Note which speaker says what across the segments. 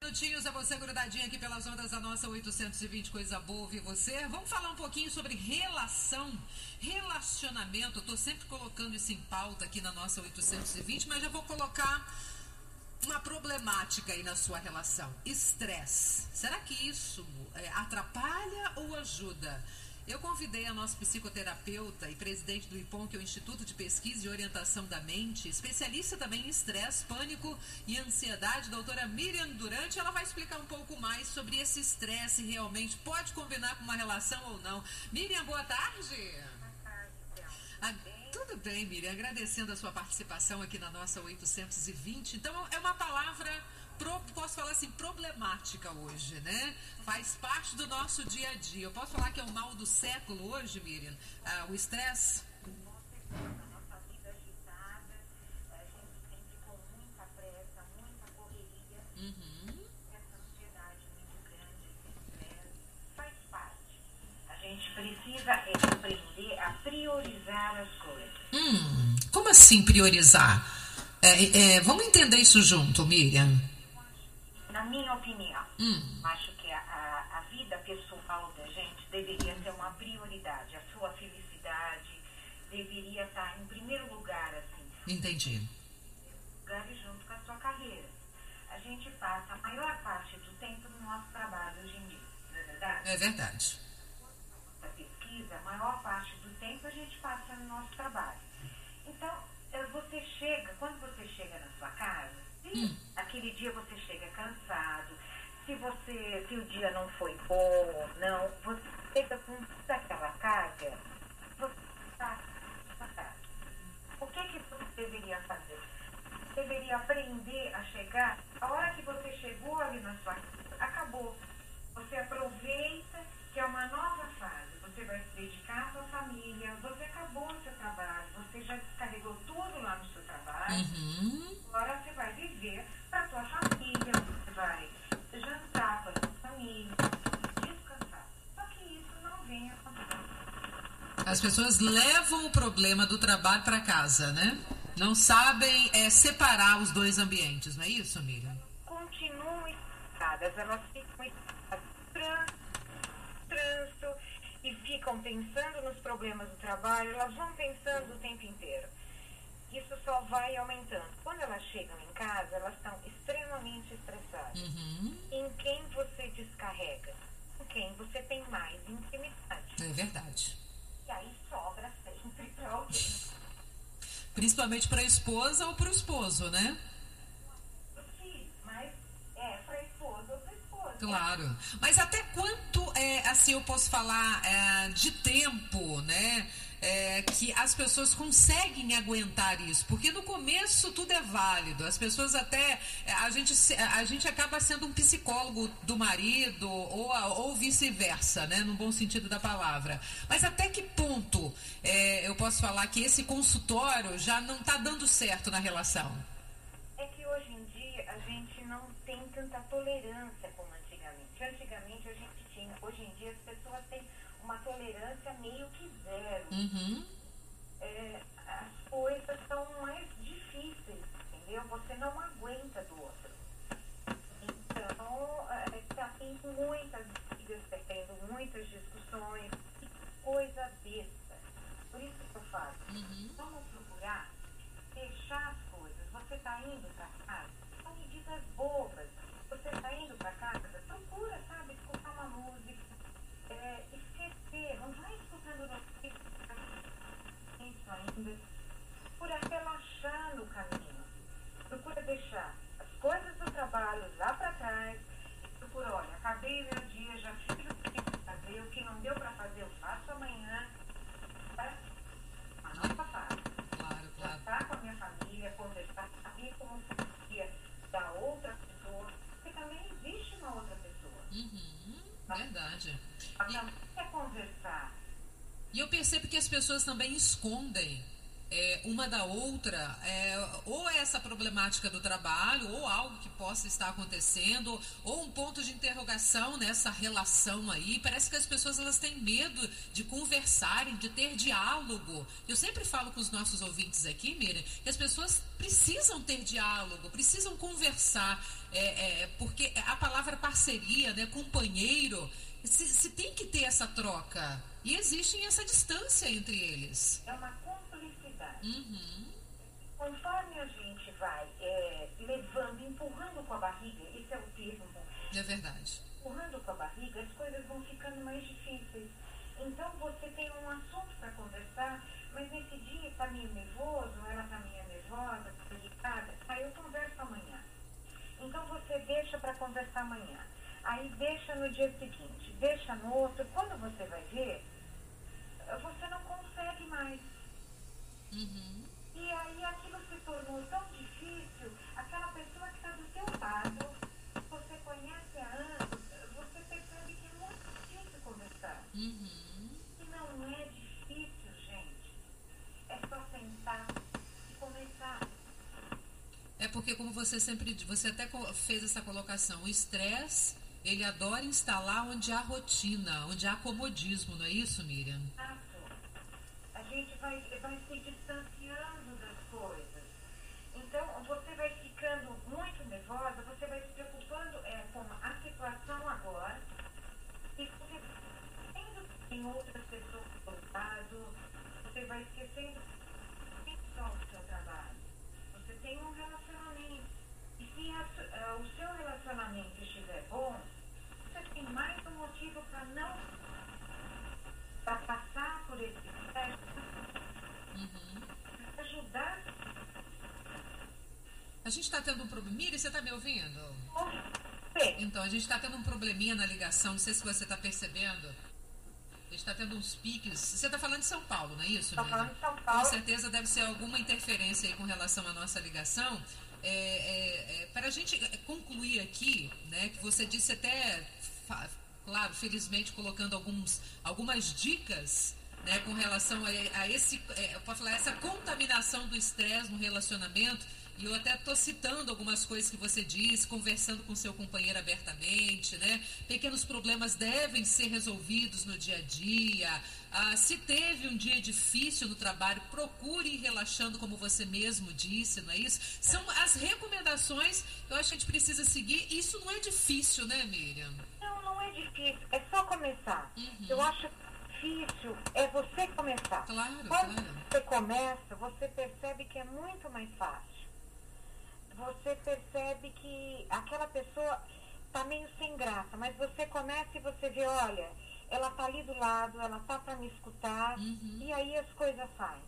Speaker 1: Minutinhos a você grudadinha aqui pelas ondas da nossa 820, coisa boa ouvir você. Vamos falar um pouquinho sobre relacionamento. Eu tô sempre colocando isso em pauta aqui na nossa 820, mas já vou colocar uma problemática aí na sua relação. Estresse. Será que isso atrapalha ou ajuda? Eu convidei a nossa psicoterapeuta e presidente do IPOM, que é o Instituto de Pesquisa e Orientação da Mente, especialista também em estresse, pânico e ansiedade, doutora Miriam Durante. Ela vai explicar um pouco mais sobre esse estresse, realmente pode combinar com uma relação ou não. Miriam, boa tarde.
Speaker 2: Boa tarde,
Speaker 1: tudo bem, Miriam, agradecendo a sua participação aqui na nossa 820. Então, é uma palavra, posso falar assim, problemática hoje, né? Faz parte do nosso dia a dia. Eu posso falar que é o mal do século hoje, Miriam? O estresse?
Speaker 2: A nossa vida agitada, a gente sempre com muita pressa, muita correria, essa ansiedade muito grande, esse estresse, faz parte. A gente precisa aprender a priorizar as coisas.
Speaker 1: Como assim priorizar? Vamos entender isso junto, Miriam.
Speaker 2: Na minha opinião, acho que a vida pessoal da gente deveria ser uma prioridade. A sua felicidade deveria estar em primeiro lugar, assim.
Speaker 1: Entendi.
Speaker 2: Lugar e junto com a sua carreira. A gente passa a maior parte do tempo no nosso trabalho hoje em dia, não é verdade?
Speaker 1: É verdade.
Speaker 2: Na pesquisa, a maior parte do tempo a gente passa no nosso trabalho. Então, quando você chega na sua casa, aquele dia você chega cansado, se o dia não foi bom, não, você chega com toda aquela carga, você está na sua casa. O que você deveria fazer? Você deveria aprender a chegar, a hora que você chegou ali na sua casa, acabou. Você aproveita que é uma nova fase, você vai se dedicar à sua família, você acabou o seu trabalho, você já descarregou tudo lá no seu trabalho, agora você vai viver para a sua família, você vai jantar com a sua família, descansar. Só que isso não vem acontecendo.
Speaker 1: As pessoas levam o problema do trabalho para casa, né? Não sabem separar os dois ambientes, não é isso, Miriam?
Speaker 2: Continuam estressadas, elas ficam estressadas, trânsito, e ficam pensando nos problemas do trabalho, elas vão pensando o tempo inteiro. Isso só vai aumentando. Quando elas chegam em casa, elas estão extremamente estressadas. Em quem você descarrega? Em quem você tem mais intimidade.
Speaker 1: É verdade.
Speaker 2: E aí sobra sempre para alguém.
Speaker 1: Principalmente para a esposa ou para o esposo, né?
Speaker 2: Sim, mas para a esposa ou para a esposa.
Speaker 1: Claro. Mas até quanto, assim, eu posso falar de tempo, né? Que as pessoas conseguem aguentar isso, porque no começo tudo é válido, as pessoas até, a gente acaba sendo um psicólogo do marido ou vice-versa, né, no bom sentido da palavra, mas até que ponto eu posso falar que esse consultório já não está dando certo na relação?
Speaker 2: É que hoje em dia a gente não tem tanta tolerância como antigamente. Antigamente a gente tinha, hoje em dia as pessoas têm uma tolerância meio que zero. As coisas são mais difíceis, entendeu? Você não aguenta do outro. Então, tem muitas brigas, tendo muitas discussões, coisa besta. Por isso que eu falo, vamos procurar deixar as coisas. Você está indo para casa, são medidas bobas. Você está indo para casa, procura, sabe, escutar uma música, esquecer, não vai escutando notícias isso ainda. Procura relaxar no caminho. Procura deixar as coisas do trabalho lá para trás. Procura, olha, acabei meu dia, já fiz o que tinha que fazer, o que não deu para fazer eu faço amanhã. Uma nova fase.
Speaker 1: Claro.
Speaker 2: Conversar com a minha família, conversar, saber como seria da outra pessoa, porque também existe uma outra pessoa.
Speaker 1: Verdade.
Speaker 2: Mas também quer conversar.
Speaker 1: E eu percebo que as pessoas também escondem uma da outra, ou essa problemática do trabalho, ou algo que possa estar acontecendo, ou um ponto de interrogação nessa relação aí. Parece que as pessoas elas têm medo de conversarem, de ter diálogo. Eu sempre falo com os nossos ouvintes aqui, Miriam, que as pessoas precisam ter diálogo, precisam conversar, porque a palavra parceria, né, companheiro, se tem que ter essa troca. E existe essa distância entre eles.
Speaker 2: É uma cumplicidade.
Speaker 1: Uhum.
Speaker 2: Conforme a gente vai levando, empurrando com a barriga, esse é o termo.
Speaker 1: É verdade.
Speaker 2: Empurrando com a barriga, as coisas vão ficando mais difíceis. Então você tem um assunto para conversar, mas nesse dia está meio nervoso, ela está meio nervosa, está irritada, aí eu converso amanhã. Então você deixa para conversar amanhã. Aí deixa no dia seguinte, deixa no outro. Quando você vai ver, você não consegue mais.
Speaker 1: Uhum.
Speaker 2: E aí aquilo se tornou tão difícil, aquela pessoa que está do seu lado, você conhece há anos, você percebe que é muito difícil conversar.
Speaker 1: Uhum.
Speaker 2: E não é difícil, gente. É só sentar e começar.
Speaker 1: É porque, como você até fez essa colocação, o estresse, ele adora instalar onde há rotina, onde há comodismo, não é isso, Miriam?
Speaker 2: Exato. A gente vai se distanciando das coisas. Então, você vai ficando muito nervosa, você vai se preocupando com a situação agora, e você esquecendo que tem outras pessoas do seu lado, você vai esquecendo que tem só o seu trabalho. Você tem um relacionamento. E se o seu relacionamento estiver bom, você tem mais um motivo para não passar por esse processo.
Speaker 1: Uhum.
Speaker 2: Ajudar.
Speaker 1: A gente está tendo um problema. Miriam, você está me ouvindo?
Speaker 2: Sim.
Speaker 1: Então, a gente está tendo um probleminha na ligação, não sei se você está percebendo. A gente está tendo uns piques. Você está falando de São Paulo, não é isso,
Speaker 2: Estou
Speaker 1: Miriam?
Speaker 2: falando de São Paulo.
Speaker 1: Com certeza deve ser alguma interferência aí com relação à nossa ligação. Para a gente concluir aqui, né, que você disse até, claro, felizmente colocando algumas dicas, né, com relação a essa contaminação do estresse no relacionamento. E eu até estou citando algumas coisas que você disse, conversando com seu companheiro abertamente, né? Pequenos problemas devem ser resolvidos no dia a dia. Se teve um dia difícil no trabalho, procure ir relaxando, como você mesmo disse, não é isso? São as recomendações que eu acho que a gente precisa seguir. Isso não é difícil, né, Miriam?
Speaker 2: Não é difícil. É só começar.
Speaker 1: Uhum.
Speaker 2: Eu acho difícil é você começar. Quando você começa, você percebe que é muito mais fácil. Você percebe que aquela pessoa está meio sem graça, mas você começa e você vê, olha, ela está ali do lado, ela está para me escutar, e aí as coisas saem.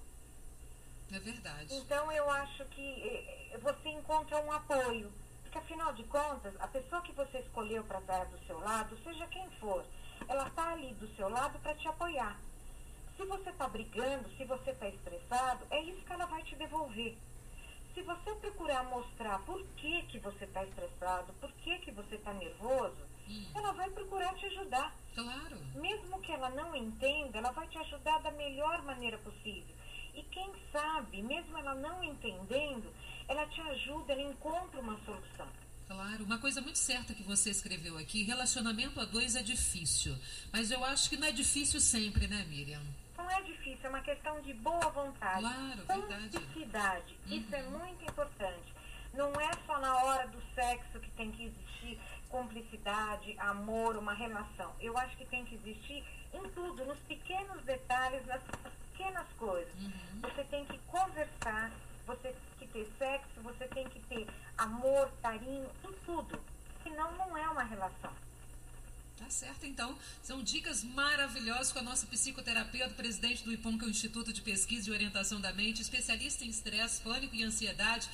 Speaker 1: É verdade.
Speaker 2: Então eu acho que você encontra um apoio, porque afinal de contas, a pessoa que você escolheu para estar do seu lado, seja quem for, ela está ali do seu lado para te apoiar. Se você está brigando, se você está estressado, é isso que ela vai te devolver. Se você procurar mostrar por que você está estressado, por que você está nervoso, ela vai procurar te ajudar.
Speaker 1: Claro.
Speaker 2: Mesmo que ela não entenda, ela vai te ajudar da melhor maneira possível. E quem sabe, mesmo ela não entendendo, ela te ajuda, ela encontra uma solução.
Speaker 1: Claro, uma coisa muito certa que você escreveu aqui, relacionamento a dois é difícil. Mas eu acho que não é difícil sempre, né, Miriam?
Speaker 2: Não é difícil, é uma questão de boa vontade.
Speaker 1: Claro, verdade.
Speaker 2: Cumplicidade, isso é muito importante. Não é só na hora do sexo que tem que existir cumplicidade, amor, uma relação. Eu acho que tem que existir em tudo, nos pequenos detalhes, nas pequenas coisas. Você tem que conversar, você tem que ter sexo, você tem que ter amor, carinho, em tudo. Senão não é uma relação.
Speaker 1: Tá certo, então. São dicas maravilhosas com a nossa psicoterapeuta, presidente do IPOM, que é o Instituto de Pesquisa e Orientação da Mente, especialista em estresse, pânico e ansiedade,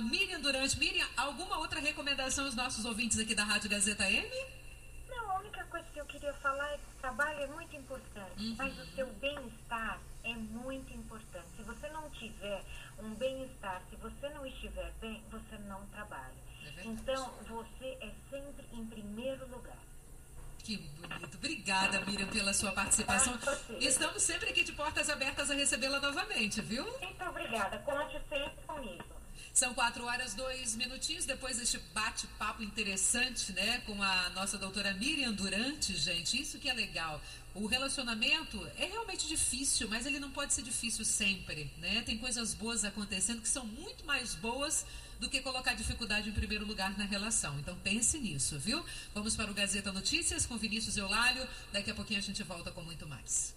Speaker 1: Miriam Durante. Miriam, alguma outra recomendação aos nossos ouvintes aqui da Rádio Gazeta M?
Speaker 2: Não, a única coisa que eu queria falar é que o trabalho é muito importante, mas o seu bem-estar é muito importante. Se você não tiver um bem-estar, se você não estiver bem, você não trabalha. Então, você é sempre em primeiro lugar.
Speaker 1: Que bonito. Obrigada, Miriam, pela sua participação. Estamos sempre aqui de portas abertas a recebê-la novamente, viu?
Speaker 2: Muito obrigada. Conte sempre comigo.
Speaker 1: São 4h02, depois deste bate-papo interessante, né, com a nossa doutora Miriam Durante, gente. Isso que é legal. O relacionamento é realmente difícil, mas ele não pode ser difícil sempre, né? Tem coisas boas acontecendo que são muito mais boas do que colocar dificuldade em primeiro lugar na relação. Então pense nisso, viu? Vamos para o Gazeta Notícias com Vinícius Eulálio. Daqui a pouquinho a gente volta com muito mais.